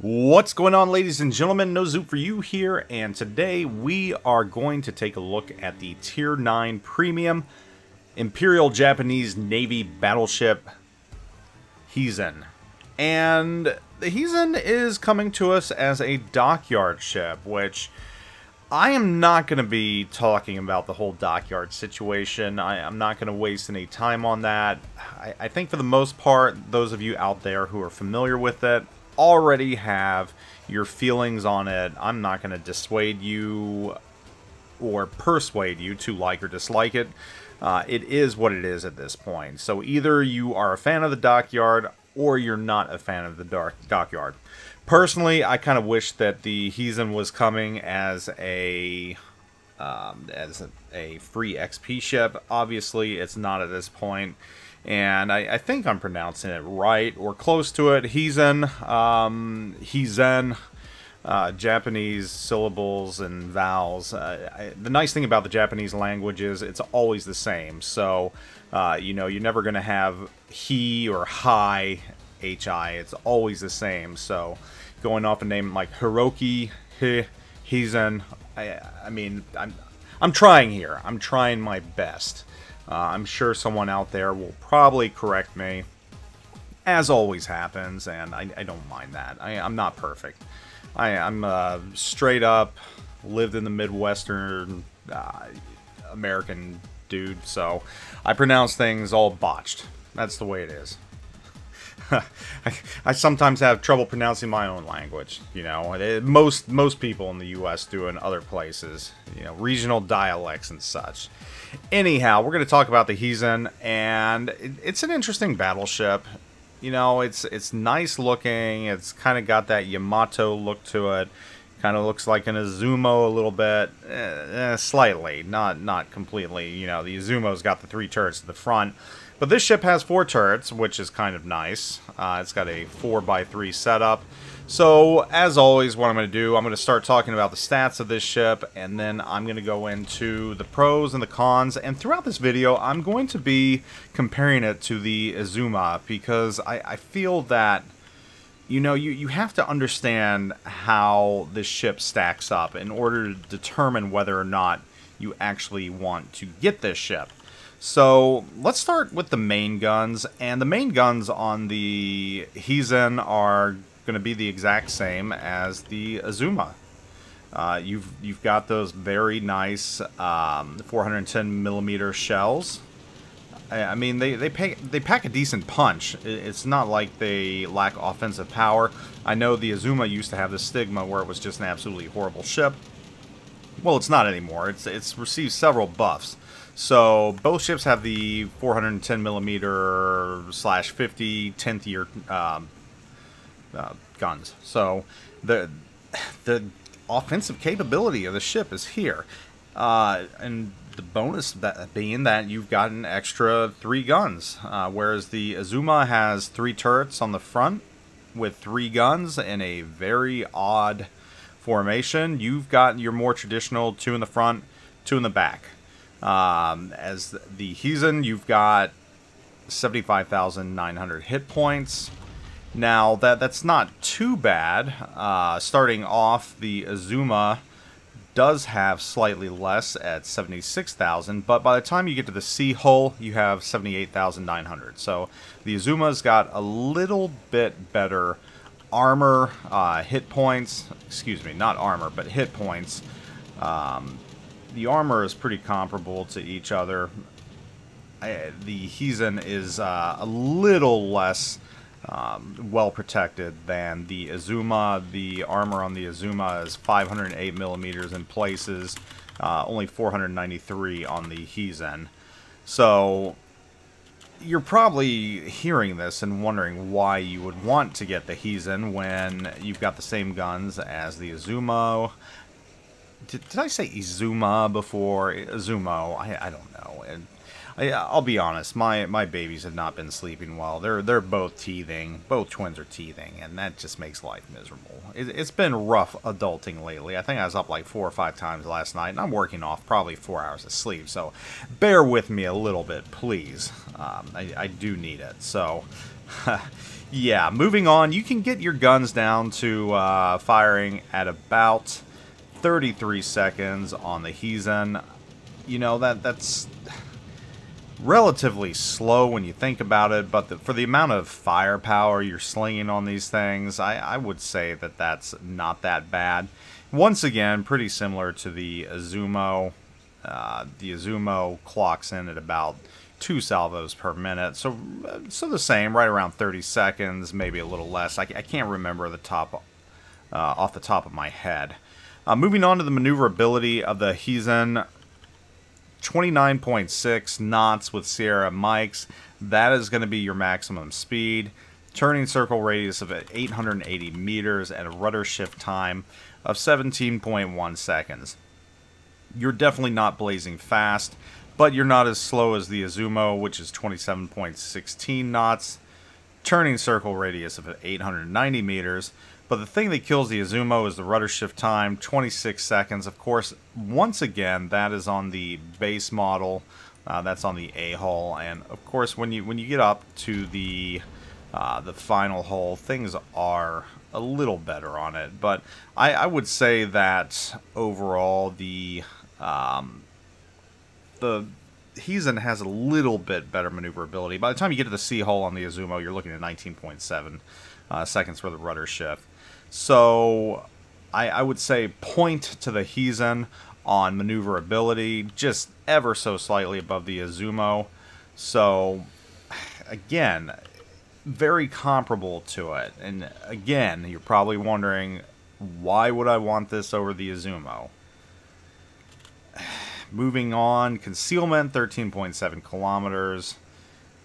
What's going on, ladies and gentlemen? NoZoupForYou here, and today we are going to take a look at the Tier 9 Premium Imperial Japanese Navy Battleship Hizen. And the Hizen is coming to us as a Dockyard ship, which I am not going to be talking about the whole Dockyard situation. I'm not going to waste any time on that. I think for the most part, those of you out there who are familiar with it already have your feelings on it. I'm not going to dissuade you or persuade you to like or dislike it. It is what it is at this point. So either you are a fan of the Dockyard or you're not a fan of the Dockyard. Personally, I kind of wish that the Hizen was coming as a free XP ship. Obviously, it's not at this point. And I think I'm pronouncing it right, or close to it. Hizen, Japanese syllables and vowels. The nice thing about the Japanese language is it's always the same. So, you know, you're never going to have he or hi, hi. It's always the same. So, going off a name like Hiroki, Hizen, I mean, I'm trying here. I'm trying my best. I'm sure someone out there will probably correct me, as always happens, and I don't mind that. I'm not perfect. I'm straight up, lived in the Midwestern American dude, so I pronounce things all botched. That's the way it is. I sometimes have trouble pronouncing my own language, you know. Most people in the U.S. do in other places, you know, regional dialects and such. Anyhow, we're going to talk about the Hizen, and it's an interesting battleship. You know, it's nice looking. It's kind of got that Yamato look to it. Kind of looks like an Izumo a little bit, slightly, not completely. You know, the Izumo's got the 3 turrets at the front. But this ship has 4 turrets, which is kind of nice. It's got a 4x3 setup. So, as always, what I'm going to do, I'm going to start talking about the stats of this ship, and then I'm going to go into the pros and the cons. And throughout this video, I'm going to be comparing it to the Izumo, because I feel that, you know, you have to understand how this ship stacks up in order to determine whether or not you actually want to get this ship. So, let's start with the main guns, and the main guns on the Hizen are going to be the exact same as the Izumo. You've got those very nice 410mm shells. I mean, they pack a decent punch. It's not like they lack offensive power. I know the Izumo used to have the stigma where it was just an absolutely horrible ship. Well, it's not anymore. It's received several buffs. So, both ships have the 410mm/50 10th year guns. So, the offensive capability of the ship is here. And the bonus being that you've got an extra 3 guns. Whereas the Izumo has 3 turrets on the front with 3 guns in a very odd formation. You've got your more traditional 2 in the front, 2 in the back. As the Hizen, you've got 75,900 hit points. Now, that's not too bad. Starting off, the Izumo does have slightly less at 76,000, but by the time you get to the sea hull, you have 78,900. So, the Izumo's got a little bit better armor, hit points. Excuse me, not armor, but hit points. The armor is pretty comparable to each other. The Hizen is a little less well protected than the Izumo. The armor on the Izumo is 508mm in places, only 493 on the Hizen. So you're probably hearing this and wondering why you would want to get the Hizen when you've got the same guns as the Izumo. Did I say Izumo before? Izumo? I don't know. And I'll be honest, my babies have not been sleeping well. They're both teething. Both twins are teething, and that just makes life miserable. It's been rough adulting lately. I think I was up like 4 or 5 times last night, and I'm working off probably 4 hours of sleep. So bear with me a little bit, please. I do need it. So yeah, moving on. You can get your guns down to firing at about 33 seconds on the Hizen. You know, that's relatively slow when you think about it, but for the amount of firepower you're slinging on these things, I would say that that's not that bad. Once again, pretty similar to the Izumo. The Izumo clocks in at about 2 salvos per minute, so the same, right around 30 seconds, maybe a little less. I can't remember off the top of my head. Moving on to the maneuverability of the Hizen. 29.6 knots with Sierra mics. That is going to be your maximum speed. Turning circle radius of 880 meters and a rudder shift time of 17.1 seconds. You're definitely not blazing fast, but you're not as slow as the Izumo, which is 27.16 knots. Turning circle radius of 890 meters. But the thing that kills the Izumo is the rudder shift time, 26 seconds. Of course, once again, that is on the base model. That's on the A hull, and of course, when you get up to the final hull, things are a little better on it. But I would say that overall, the Hizen has a little bit better maneuverability. By the time you get to the C hull on the Izumo, you're looking at 19.7 seconds for the rudder shift. So I would say point to the Hizen on maneuverability, just ever so slightly above the Izumo. So again, very comparable to it. And again, you're probably wondering, why would I want this over the Izumo? Moving on, Concealment, 13.7 kilometers.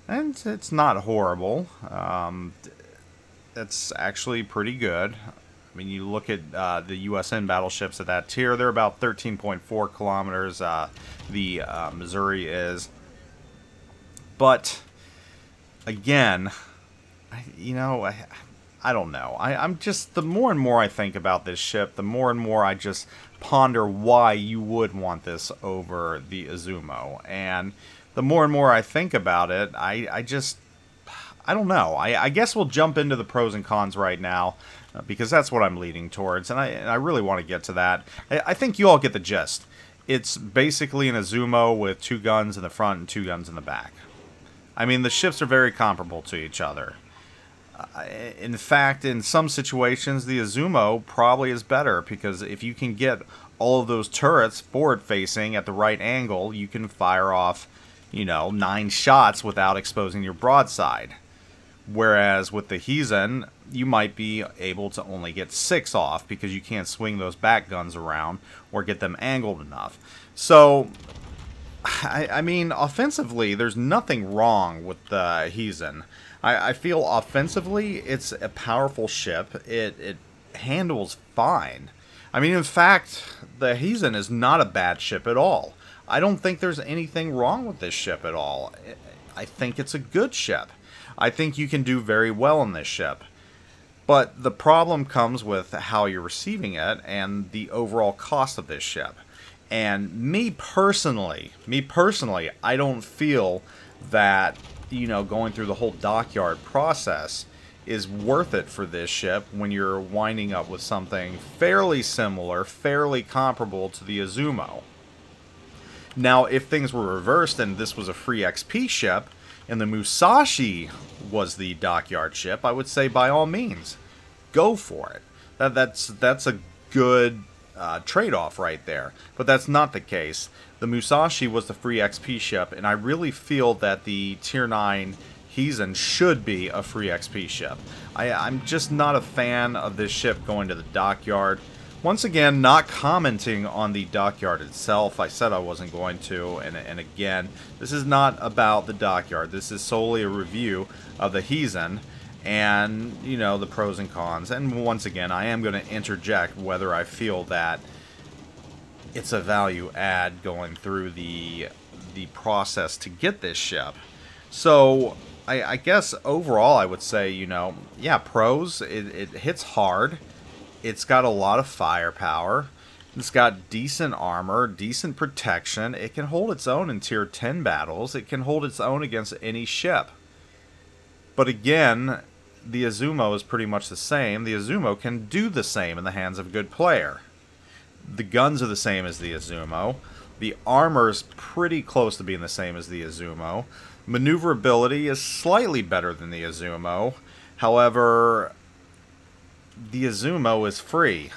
And it's not horrible. It's actually pretty good. I mean, you look at the USN battleships at that tier, they're about 13.4 kilometers. The Missouri is. But, again, I don't know. I'm just, the more and more I think about this ship, the more and more I just ponder why you would want this over the Izumo. And the more and more I think about it, I don't know. I guess we'll jump into the pros and cons right now, because that's what I'm leading towards, and I really want to get to that. I think you all get the gist. It's basically an Izumo with 2 guns in the front and 2 guns in the back. I mean, the ships are very comparable to each other. In fact, in some situations, the Izumo probably is better, because if you can get all of those turrets forward-facing at the right angle, you can fire off, 9 shots without exposing your broadside. Whereas with the Hizen, you might be able to only get 6 off because you can't swing those back guns around or get them angled enough. So, I mean, offensively, there's nothing wrong with the Hizen. I feel offensively, it's a powerful ship. It handles fine. I mean, in fact, the Hizen is not a bad ship at all. I don't think there's anything wrong with this ship at all. I think it's a good ship. I think you can do very well in this ship. But the problem comes with how you're receiving it and the overall cost of this ship. And me personally, I don't feel that, going through the whole Dockyard process is worth it for this ship when you're winding up with something fairly similar, fairly comparable to the Izumo. Now, if things were reversed and this was a free XP ship, and the Musashi was the Dockyard ship, I would say by all means, go for it. That's a good trade-off right there. But that's not the case. The Musashi was the free XP ship, and I really feel that the Tier 9 Hizen should be a free XP ship. I'm just not a fan of this ship going to the Dockyard. Once again, not commenting on the Dockyard itself. I said I wasn't going to, and again, this is not about the Dockyard. This is solely a review of the Hizen and, the pros and cons. And once again, I am going to interject whether I feel that it's a value add going through the the process to get this ship. So I guess overall I would say, you know, yeah, pros, it hits hard. It's got a lot of firepower. It's got decent armor, decent protection. It can hold its own in tier 10 battles. It can hold its own against any ship. But again, the Izumo is pretty much the same. The Izumo can do the same in the hands of a good player. The guns are the same as the Izumo. The armor is pretty close to being the same as the Izumo. Maneuverability is slightly better than the Izumo. However, the Izumo is free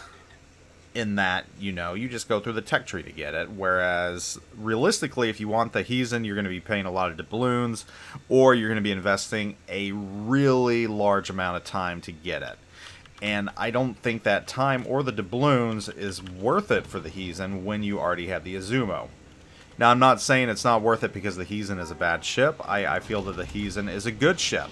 in that, you know, you just go through the tech tree to get it. Whereas, realistically, if you want the Hizen, you're going to be paying a lot of doubloons, or you're going to be investing a really large amount of time to get it. And I don't think that time or the doubloons is worth it for the Hizen when you already have the Izumo. Now, I'm not saying it's not worth it because the Hizen is a bad ship. I feel that the Hizen is a good ship.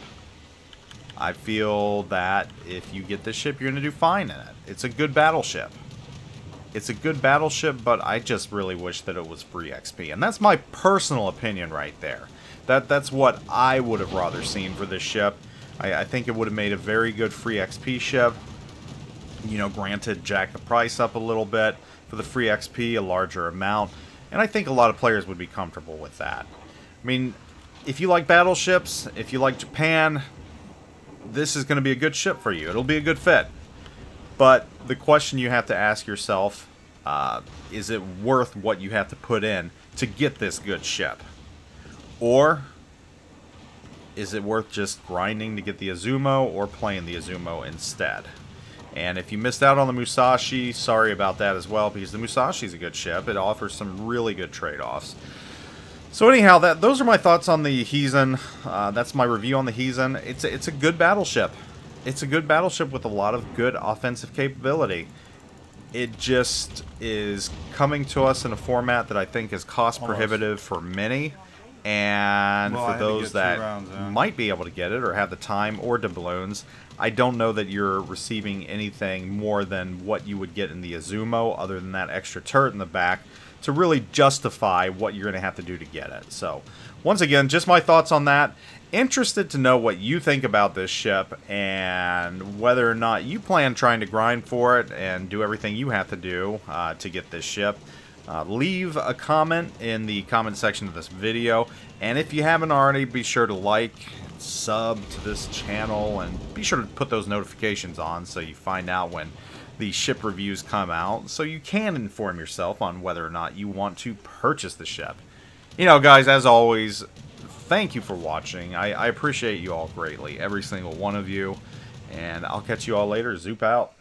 I feel that if you get this ship, you're going to do fine in it. It's a good battleship. It's a good battleship, but I just really wish that it was free XP. And that's my personal opinion right there. That's what I would have rather seen for this ship. I think it would have made a very good free XP ship. You know, granted, jack the price up a little bit for the free XP, a larger amount. And I think a lot of players would be comfortable with that. I mean, if you like battleships, if you like Japan, this is going to be a good ship for you. It'll be a good fit. But the question you have to ask yourself, is it worth what you have to put in to get this good ship? Or is it worth just grinding to get the Izumo or playing the Izumo instead? And if you missed out on the Musashi, sorry about that as well, because the Musashi is a good ship. It offers some really good trade-offs. So anyhow, those are my thoughts on the Hizen. That's my review on the Hizen. It's a good battleship. It's a good battleship with a lot of good offensive capability. It just is coming to us in a format that I think is cost prohibitive for many. And for those that might be able to get it or have the time or doubloons, I don't know that you're receiving anything more than what you would get in the Izumo, other than that extra turret in the back, to really justify what you're going to have to do to get it. So, once again, just my thoughts on that. Interested to know what you think about this ship and whether or not you plan trying to grind for it and do everything you have to do to get this ship. Leave a comment in the comment section of this video, and if you haven't already, be sure to like, sub to this channel, and be sure to put those notifications on so you find out when the ship reviews come out, so you can inform yourself on whether or not you want to purchase the ship. You know, guys, as always, thank you for watching. I appreciate you all greatly, every single one of you, and I'll catch you all later. Zoop out.